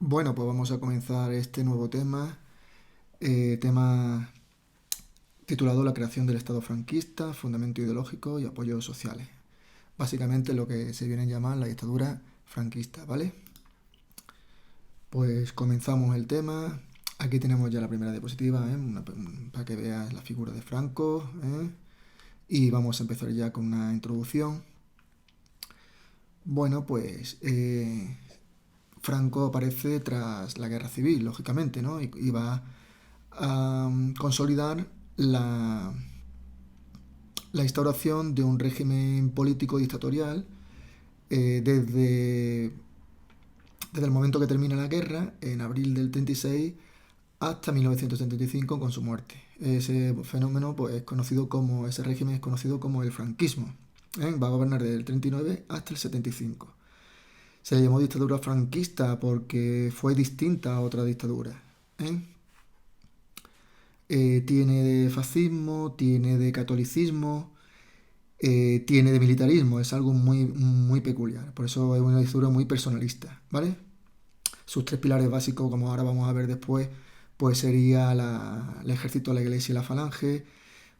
Bueno, pues vamos a comenzar este nuevo tema titulado La creación del Estado franquista, fundamento ideológico y apoyos sociales. Básicamente lo que se viene a llamar la dictadura franquista, ¿vale? Pues comenzamos el tema. Aquí tenemos ya la primera diapositiva, para que veas la figura de Franco, ¿eh? Y vamos a empezar ya con una introducción. Bueno, pues Franco aparece tras la guerra civil, lógicamente, ¿no? Y va a consolidar la instauración de un régimen político dictatorial desde el momento que termina la guerra, en abril del 36, hasta 1975 con su muerte. Ese fenómeno, pues, ese régimen es conocido como el franquismo. Va a gobernar desde el 39 hasta el 75. Se le llamó dictadura franquista porque fue distinta a otra dictadura. ¿eh? Tiene de fascismo, tiene de catolicismo, tiene de militarismo. Es algo muy, muy peculiar. Por eso es una dictadura muy personalista, ¿vale? Sus tres pilares básicos, como ahora vamos a ver después, pues sería el ejército, la iglesia y la falange.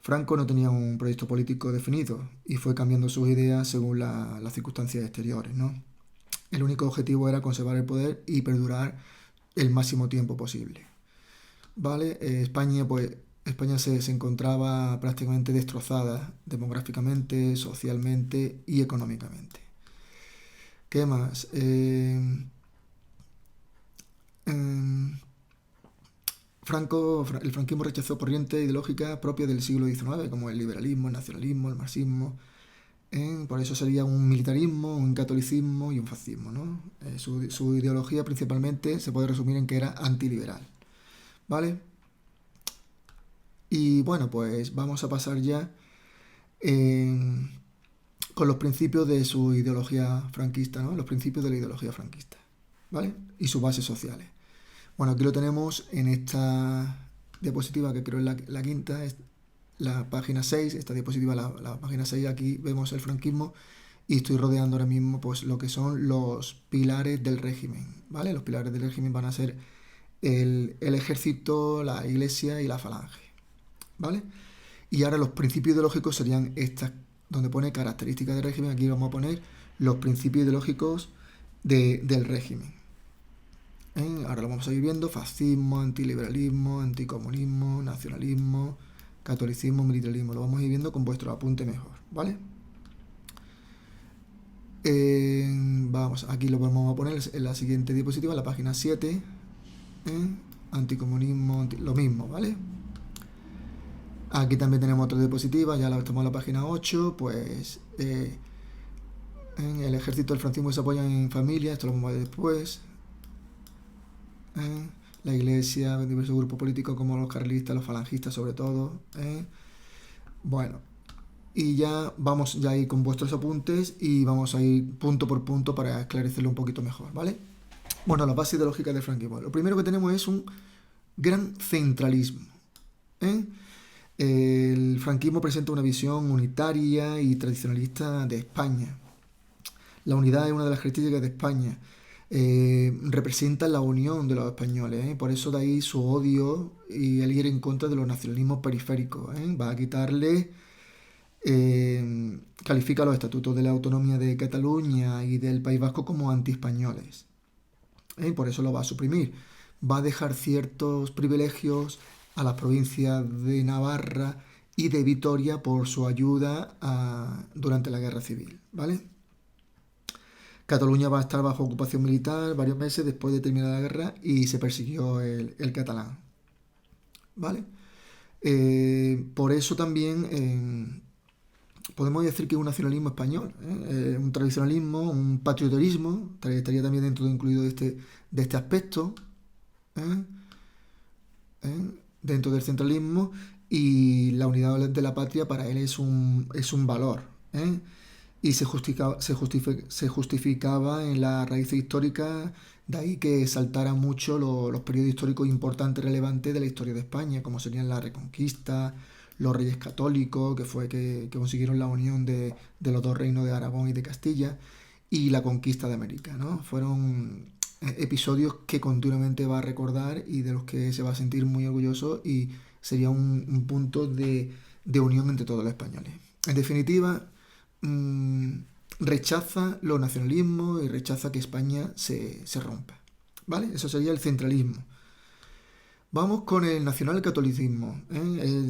Franco no tenía un proyecto político definido y fue cambiando sus ideas según las circunstancias exteriores, ¿no? El único objetivo era conservar el poder y perdurar el máximo tiempo posible. ¿Vale? España se encontraba prácticamente destrozada demográficamente, socialmente y económicamente. ¿Qué más? El franquismo rechazó corrientes ideológicas propias del siglo XIX, como el liberalismo, el nacionalismo, el marxismo. Por eso sería un militarismo, un catolicismo y un fascismo, ¿no? Su ideología principalmente se puede resumir en que era antiliberal. ¿Vale? Y bueno, pues vamos a pasar ya con los principios de su ideología franquista, ¿no? Los principios de la ideología franquista, ¿vale? Y sus bases sociales. Bueno, aquí lo tenemos en esta diapositiva, que creo es la quinta, es la página 6, esta diapositiva, la página 6, aquí vemos el franquismo y estoy rodeando ahora mismo pues lo que son los pilares del régimen, ¿vale? Los pilares del régimen van a ser el ejército, la iglesia y la falange, ¿vale? Y ahora los principios ideológicos serían estas, donde pone características del régimen, aquí vamos a poner los principios ideológicos del régimen. Ahora lo vamos a ir viendo: fascismo, antiliberalismo, anticomunismo, nacionalismo, catolicismo, militarismo. Lo vamos a ir viendo con vuestro apunte mejor, ¿vale? Aquí lo vamos a poner en la siguiente diapositiva, la página 7. Anticomunismo, lo mismo, ¿vale? Aquí también tenemos otra diapositiva, ya estamos en la página 8, pues el ejército del franquismo se apoya en familia, esto lo vamos a ver después. La iglesia, diversos grupos políticos como los carlistas, los falangistas sobre todo. Bueno, y ya vamos a ir con vuestros apuntes y vamos a ir punto por punto para esclarecerlo un poquito mejor, ¿vale? Bueno, la base ideológica del franquismo. Lo primero que tenemos es un gran centralismo. El franquismo presenta una visión unitaria y tradicionalista de España. La unidad es una de las características de España. Representa la unión de los españoles, por eso de ahí su odio y el ir en contra de los nacionalismos periféricos. Va a quitarle, califica los estatutos de la autonomía de Cataluña y del País Vasco como antiespañoles. Por eso lo va a suprimir. Va a dejar ciertos privilegios a las provincias de Navarra y de Vitoria por su ayuda durante la guerra civil, ¿vale? Cataluña va a estar bajo ocupación militar varios meses después de terminar la guerra y se persiguió el catalán, ¿vale? Por eso también podemos decir que es un nacionalismo español, un tradicionalismo, un patrioterismo, estaría también incluido de este aspecto, dentro del centralismo, y la unidad de la patria para él es un valor, y se justificaba en la raíz histórica, de ahí que saltaran mucho los periodos históricos importantes, relevantes de la historia de España, como serían la Reconquista, los Reyes Católicos, que consiguieron la unión de los dos reinos de Aragón y de Castilla, y la conquista de América, ¿no? Fueron episodios que continuamente va a recordar y de los que se va a sentir muy orgulloso, y sería un punto de unión entre todos los españoles. En definitiva, rechaza los nacionalismos y rechaza que España se rompa. ¿Vale? Eso sería el centralismo. Vamos con el nacionalcatolicismo,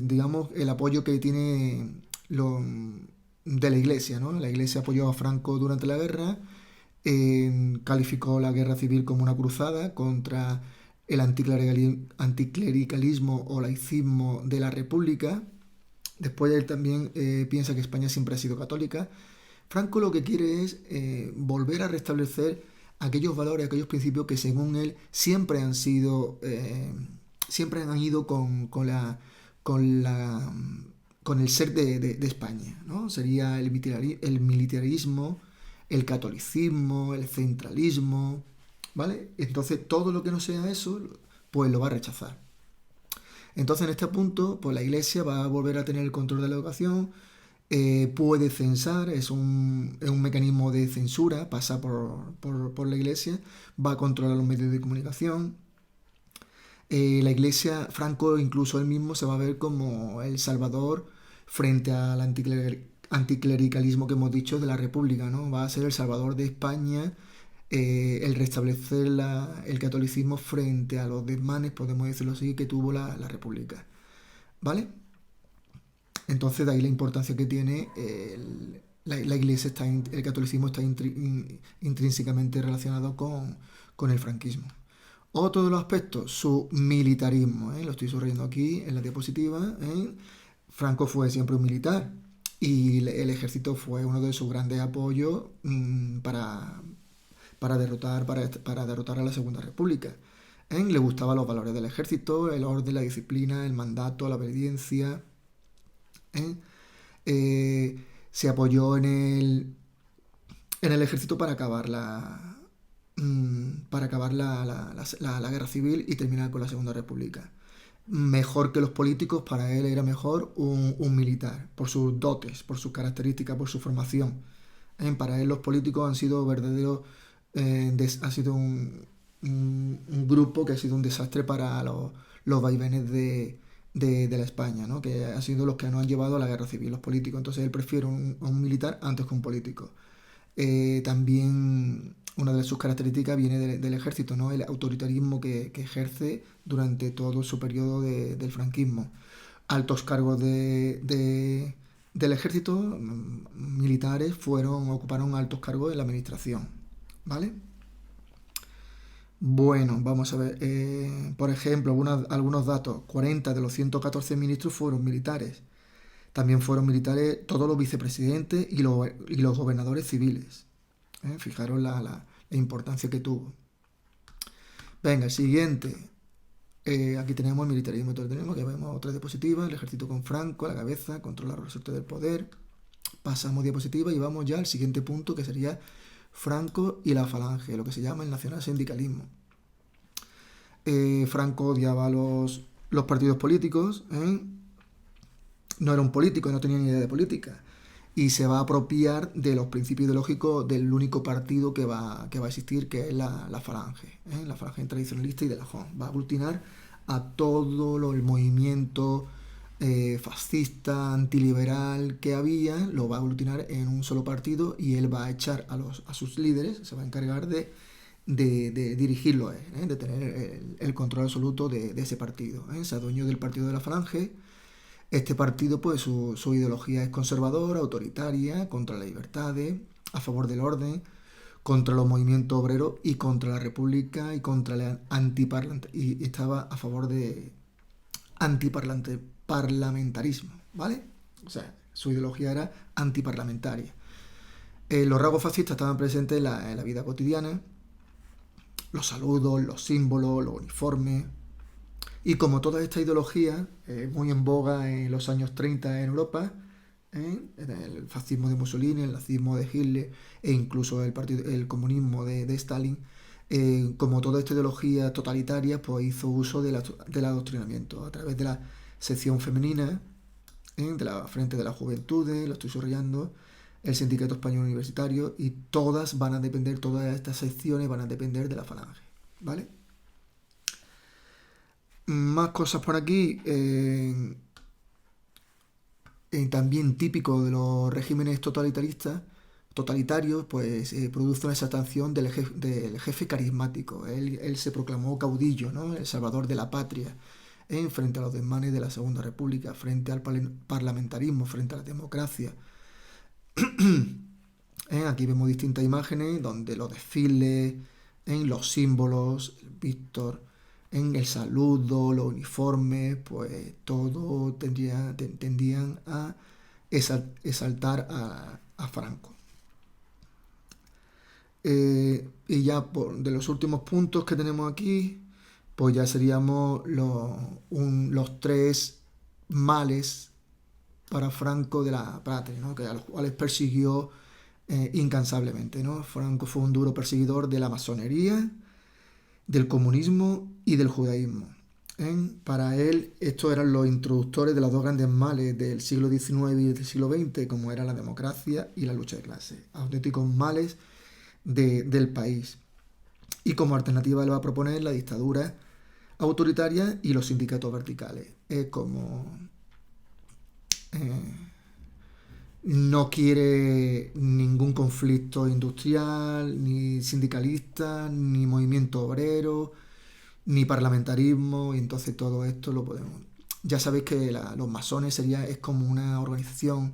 digamos, el apoyo que tiene de la Iglesia, ¿no? La Iglesia apoyó a Franco durante la guerra, calificó la guerra civil como una cruzada contra el anticlericalismo o laicismo de la República. Después él también piensa que España siempre ha sido católica. Franco lo que quiere es volver a restablecer aquellos valores, aquellos principios que según él siempre han sido, siempre han ido con el ser de España, ¿no? Sería el militarismo, el catolicismo, el centralismo, ¿vale? Entonces todo lo que no sea eso, pues lo va a rechazar. Entonces en este punto, pues la Iglesia va a volver a tener el control de la educación, puede censar, es un mecanismo de censura, pasa por la Iglesia, va a controlar los medios de comunicación. La Iglesia, Franco incluso él mismo se va a ver como el salvador frente al anticlericalismo que hemos dicho de la República, ¿no? Va a ser el salvador de España, el restablecer el catolicismo frente a los desmanes, podemos decirlo así, que tuvo la República. ¿Vale? Entonces de ahí la importancia que tiene la Iglesia, el catolicismo está intrínsecamente relacionado con el franquismo. Otro de los aspectos, su militarismo, lo estoy subrayando aquí en la diapositiva. Franco fue siempre un militar y el ejército fue uno de sus grandes apoyos para derrotar a la Segunda República. Le gustaban los valores del ejército, el orden, la disciplina, el mandato, la obediencia. Se apoyó en el ejército para acabar la guerra civil y terminar con la Segunda República. Mejor que los políticos, para él era mejor un militar, por sus dotes, por sus características, por su formación. Para él los políticos han sido verdaderos, ha sido un grupo que ha sido un desastre para los vaivenes de la España, ¿no? Que ha sido los que nos han llevado a la guerra civil, los políticos. Entonces él prefiere a un militar antes que un político. También una de sus características viene del ejército, ¿no? El autoritarismo que ejerce durante todo su periodo del franquismo. Altos cargos del ejército, militares, ocuparon altos cargos en la administración, ¿vale? Bueno, vamos a ver, por ejemplo, algunos datos. 40 de los 114 ministros fueron militares. También fueron militares todos los vicepresidentes y los gobernadores civiles. Fijaros la importancia que tuvo. Venga, el siguiente. Aquí tenemos el militarismo, tenemos que vemos otra diapositiva, el ejército con Franco a la cabeza, controla los resortes del poder. Pasamos diapositiva y vamos ya al siguiente punto, que sería Franco y la falange, lo que se llama el nacionalsindicalismo. Franco odiaba los partidos políticos, no era un político, no tenía ni idea de política, y se va a apropiar de los principios ideológicos del único partido que va a existir, que es la falange, la falange tradicionalista y de Lajón. Va a aglutinar a todo el movimiento fascista, antiliberal que había, lo va a aglutinar en un solo partido, y él va a echar a sus líderes, se va a encargar de dirigirlo, de tener el control absoluto de ese partido. Se adueñó del partido de la falange. Este partido, pues su ideología es conservadora, autoritaria, contra las libertades, a favor del orden, contra los movimientos obreros y contra la república y contra el y estaba a favor de antiparlamentarismo, ¿vale? O sea, su ideología era antiparlamentaria. Los rasgos fascistas estaban presentes en la vida cotidiana, los saludos, los símbolos, los uniformes. Y como toda esta ideología, muy en boga en los años 30 en Europa, el fascismo de Mussolini, el nazismo de Hitler e incluso el comunismo de Stalin, como toda esta ideología totalitaria, pues hizo uso del adoctrinamiento a través de la sección femenina, de la Frente de las Juventudes, lo estoy subrayando, el Sindicato Español Universitario, y todas estas secciones van a depender de la falange. ¿vale? Más cosas por aquí. También típico de los regímenes totalitarios, pues produce una exaltación del jefe carismático. Él se proclamó caudillo, ¿no? El salvador de la patria, frente a los desmanes de la Segunda República, frente al parlamentarismo, frente a la democracia. Aquí vemos distintas imágenes donde los desfiles, en los símbolos, el Víctor, en el saludo, los uniformes, pues todo tendían a exaltar a Franco. Y ya de los últimos puntos que tenemos aquí, pues ya seríamos los tres males para Franco de la patria, ¿no? A los cuales persiguió incansablemente, ¿no? Franco fue un duro perseguidor de la masonería, del comunismo y del judaísmo. Para él, estos eran los introductores de los dos grandes males del siglo XIX y del siglo XX, como era la democracia y la lucha de clases, auténticos males del país. Y como alternativa le va a proponer la dictadura autoritaria y los sindicatos verticales. Es como... no quiere ningún conflicto industrial, ni sindicalista, ni movimiento obrero, ni parlamentarismo, y entonces todo esto lo podemos... Ya sabéis que los masones es como una organización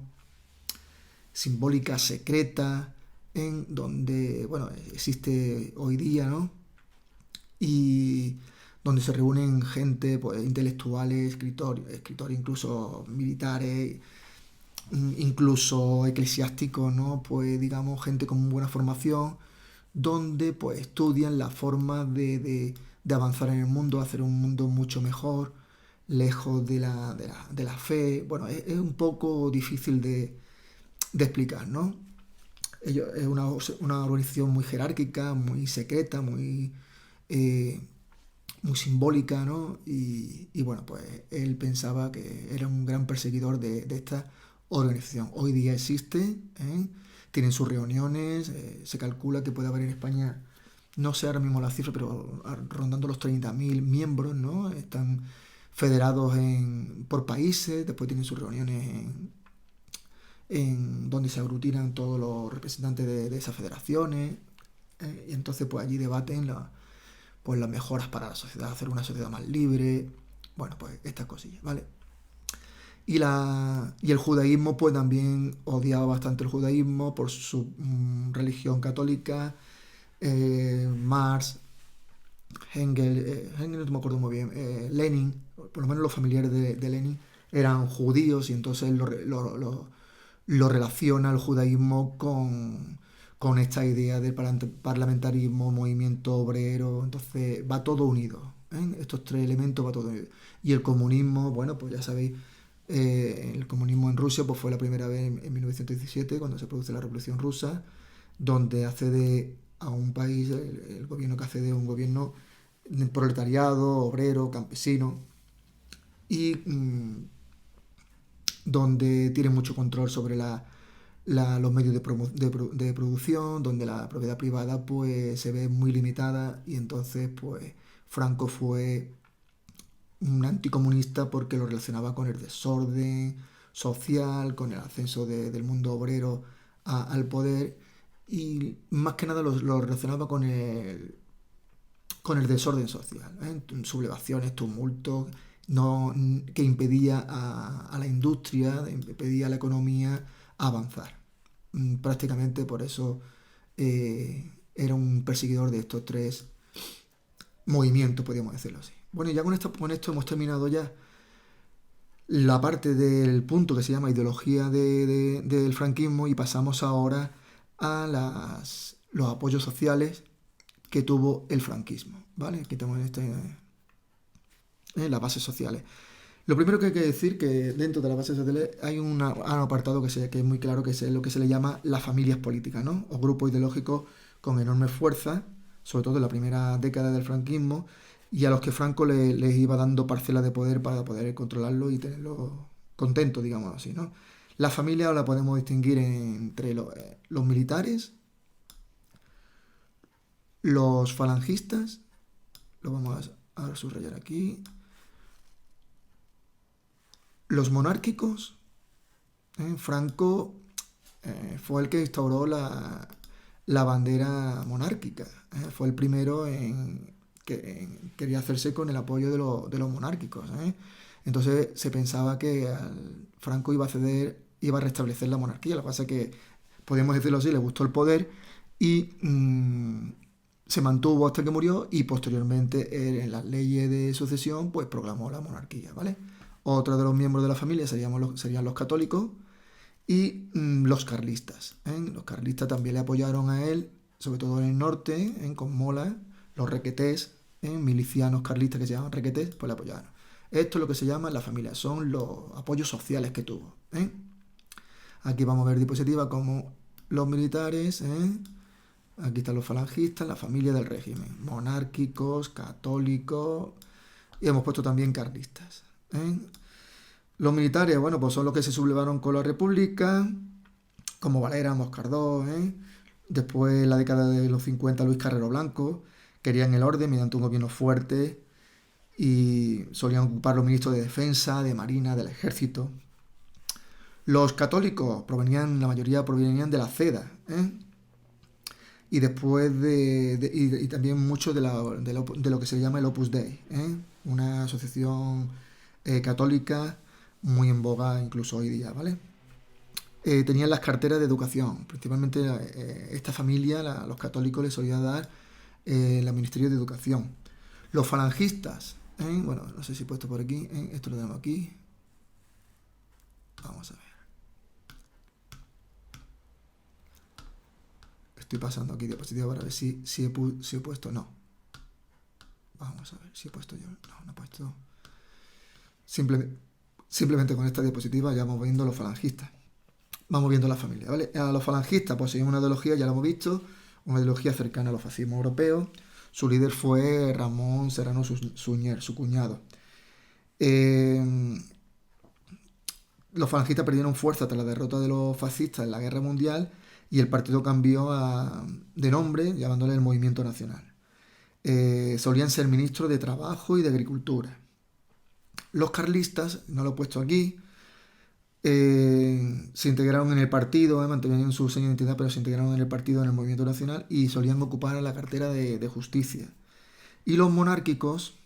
simbólica secreta, en donde, bueno, existe hoy día, ¿no? Y donde se reúnen gente, pues, intelectuales, escritores, incluso militares, incluso eclesiásticos, ¿no? Pues digamos, gente con buena formación, donde pues estudian la forma de avanzar en el mundo, hacer un mundo mucho mejor, lejos de la fe. Bueno, es un poco difícil de explicar, ¿no? Es una organización muy jerárquica, muy secreta, muy simbólica, ¿no? Y bueno, pues él pensaba que era un gran perseguidor de esta organización. Hoy día existe, tienen sus reuniones, se calcula que puede haber en España, no sé ahora mismo la cifra, pero rondando los 30.000 miembros, ¿no? Están federados por países, después tienen sus reuniones en donde se aglutinan todos los representantes de esas federaciones, y entonces pues allí debaten pues las mejoras para la sociedad, hacer una sociedad más libre, bueno, pues estas cosillas, ¿vale? Y el judaísmo, pues también odiaba bastante el judaísmo por su religión católica. Marx, Engels no me acuerdo muy bien, Lenin, por lo menos los familiares de Lenin eran judíos, y entonces lo relaciona el judaísmo con esta idea del parlamentarismo, movimiento obrero. Entonces va todo unido, estos tres elementos va todo unido. Y el comunismo, bueno, pues ya sabéis, el comunismo en Rusia pues fue la primera vez en 1917, cuando se produce la Revolución Rusa, donde accede a un país, el gobierno que accede a un gobierno proletariado, obrero, campesino, y donde tiene mucho control sobre los medios de producción, donde la propiedad privada pues se ve muy limitada, y entonces pues Franco fue un anticomunista porque lo relacionaba con el desorden social, con el ascenso del mundo obrero al poder, y más que nada lo relacionaba con el desorden social, sublevaciones, tumultos, no, que impedía a la industria, impedía a la economía avanzar. Prácticamente por eso era un perseguidor de estos tres movimientos, podríamos decirlo así. Bueno, y ya con esto hemos terminado ya la parte del punto que se llama ideología del franquismo, y pasamos ahora a los apoyos sociales que tuvo el franquismo, ¿vale? Aquí tenemos las bases sociales. Lo primero que hay que decir que dentro de las bases sociales hay un apartado que es muy claro, que es lo que se le llama las familias políticas, ¿no? O grupos ideológicos con enorme fuerza, sobre todo en la primera década del franquismo, y a los que Franco les iba dando parcelas de poder para poder controlarlo y tenerlos contentos, digamos así, ¿no? La familia la podemos distinguir entre los militares, los falangistas lo vamos a subrayar aquí. Los monárquicos, Franco fue el que instauró la bandera monárquica. Fue el primero que quería hacerse con el apoyo de los monárquicos. Entonces se pensaba que Franco iba a ceder, iba a restablecer la monarquía. Lo que pasa es que, podemos decirlo así, le gustó el poder y se mantuvo hasta que murió, y posteriormente en las leyes de sucesión pues proclamó la monarquía, ¿vale? Otro de los miembros de la familia serían los católicos y los carlistas. Los carlistas también le apoyaron a él, sobre todo en el norte, con Mola, los requetés, milicianos carlistas que se llaman requetés, pues le apoyaron. Esto es lo que se llama la familia, son los apoyos sociales que tuvo. Aquí vamos a ver diapositivas como los militares, aquí están los falangistas, la familia del régimen, monárquicos, católicos, y hemos puesto también carlistas. Los militares, bueno, pues son los que se sublevaron con la República, como Valera, Moscardó, Después, en la década de los 50, Luis Carrero Blanco, querían el orden mediante un gobierno fuerte y solían ocupar los ministros de Defensa, de Marina, del Ejército. Los católicos la mayoría provenían de la CEDA, y después y también mucho de lo que se llama el Opus Dei, una asociación católica muy en boga incluso hoy día, ¿vale? Tenían las carteras de educación, principalmente esta familia, los católicos les solía dar el Ministerio de Educación. Los falangistas, bueno, no sé si he puesto por aquí, esto lo tenemos aquí, vamos a ver. Estoy pasando aquí diapositiva para ver si he puesto. No. Vamos a ver si he puesto yo. No he puesto. Simplemente con esta diapositiva ya vamos viendo los falangistas. Vamos viendo la familia, ¿vale? A los falangistas poseían una ideología, ya lo hemos visto, una ideología cercana a los fascismos europeos. Su líder fue Ramón Serrano Suñer, su cuñado. Los falangistas perdieron fuerza tras la derrota de los fascistas en la Guerra Mundial y el partido cambió de nombre, llamándole el Movimiento Nacional. Solían ser ministros de Trabajo y de Agricultura. Los carlistas, no lo he puesto aquí, se integraron en el partido, mantenían su seña de identidad, pero se integraron en el partido, en el Movimiento Nacional, y solían ocupar la cartera de Justicia. Y los monárquicos,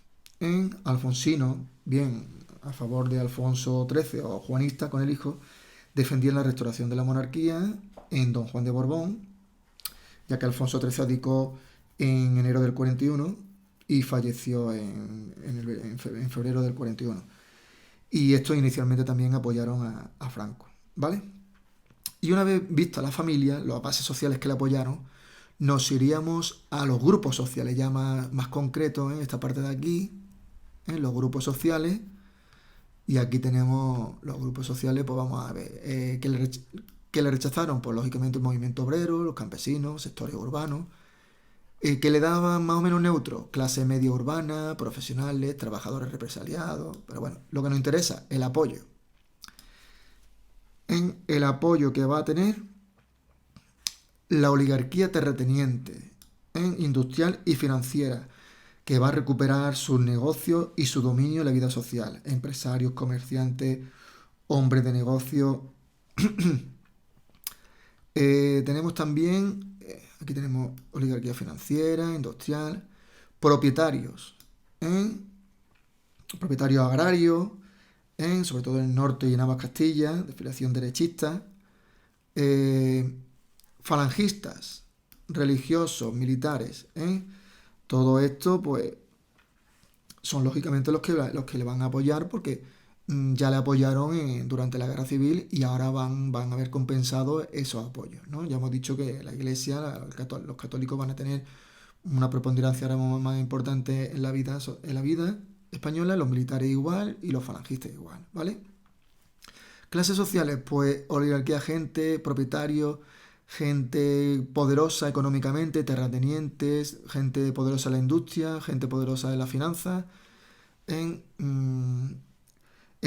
alfonsinos, bien a favor de Alfonso XIII o juanista con el hijo, defendían la restauración de la monarquía en Don Juan de Borbón, ya que Alfonso XIII abdicó en enero del 41 y falleció en febrero del 41. Y estos inicialmente también apoyaron a Franco, ¿vale? Y una vez vista la familia, las bases sociales que le apoyaron, nos iríamos a los grupos sociales, ya más concretos, en esta parte de aquí, los grupos sociales. Y aquí tenemos los grupos sociales, pues vamos a ver, que le rechazaron, pues lógicamente el movimiento obrero, los campesinos, sectores urbanos, que le daban más o menos neutro, clase media urbana, profesionales, trabajadores represaliados, pero bueno, lo que nos interesa, el apoyo. En el apoyo que va a tener la oligarquía terrateniente, industrial y financiera, que va a recuperar sus negocios y su dominio en la vida social, empresarios, comerciantes, hombres de negocio. Tenemos también, aquí tenemos oligarquía financiera, industrial, propietarios, propietarios agrarios, sobre todo en el norte y en ambas Castillas, de filiación derechista, falangistas, religiosos, militares, todo esto, pues, son lógicamente los que le van a apoyar porque ya le apoyaron durante la Guerra Civil y ahora van a haber compensado esos apoyos, ¿no? Ya hemos dicho que la Iglesia, los católicos van a tener una preponderancia ahora más importante en la vida española, los militares igual y los falangistas igual, ¿vale? Clases sociales, pues oligarquía, gente, propietarios, gente poderosa económicamente, terratenientes, gente poderosa en la industria, gente poderosa en la finanza,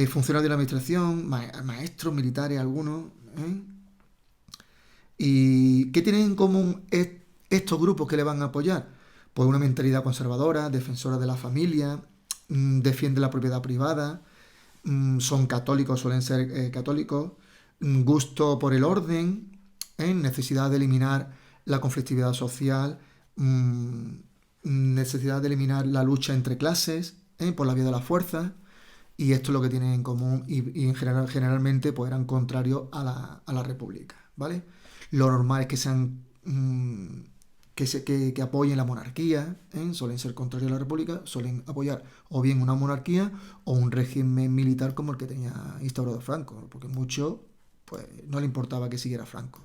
funcionarios de la administración, maestros, militares algunos. ¿Y qué tienen en común estos grupos que le van a apoyar? pues una mentalidad conservadora, defensora de la familia, defiende la propiedad privada, son católicos, suelen ser católicos, gusto por el orden, necesidad de eliminar la conflictividad social, necesidad de eliminar la lucha entre clases, por la vía de la fuerza, y esto es lo que tienen en común, y en general, generalmente pues eran contrarios a la república, ¿vale? Lo normal es que sean que apoyen la monarquía, suelen ser contrarios a la república, suelen apoyar o bien una monarquía o un régimen militar como el que tenía instaurado Franco, porque mucho pues no le importaba que siguiera Franco,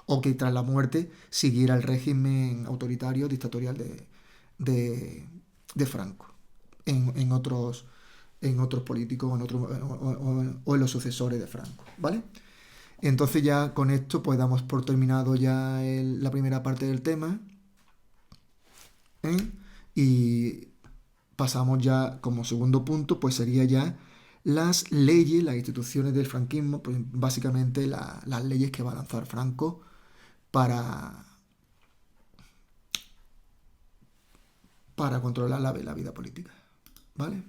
o que tras la muerte siguiera el régimen autoritario, dictatorial de Franco, en otros políticos o en los sucesores de Franco, ¿vale? Entonces ya con esto pues damos por terminado ya la primera parte del tema, ¿eh? Y pasamos ya como segundo punto, pues sería ya las leyes, las instituciones del franquismo, pues básicamente las leyes que va a lanzar Franco para, para controlar la vida política, ¿vale?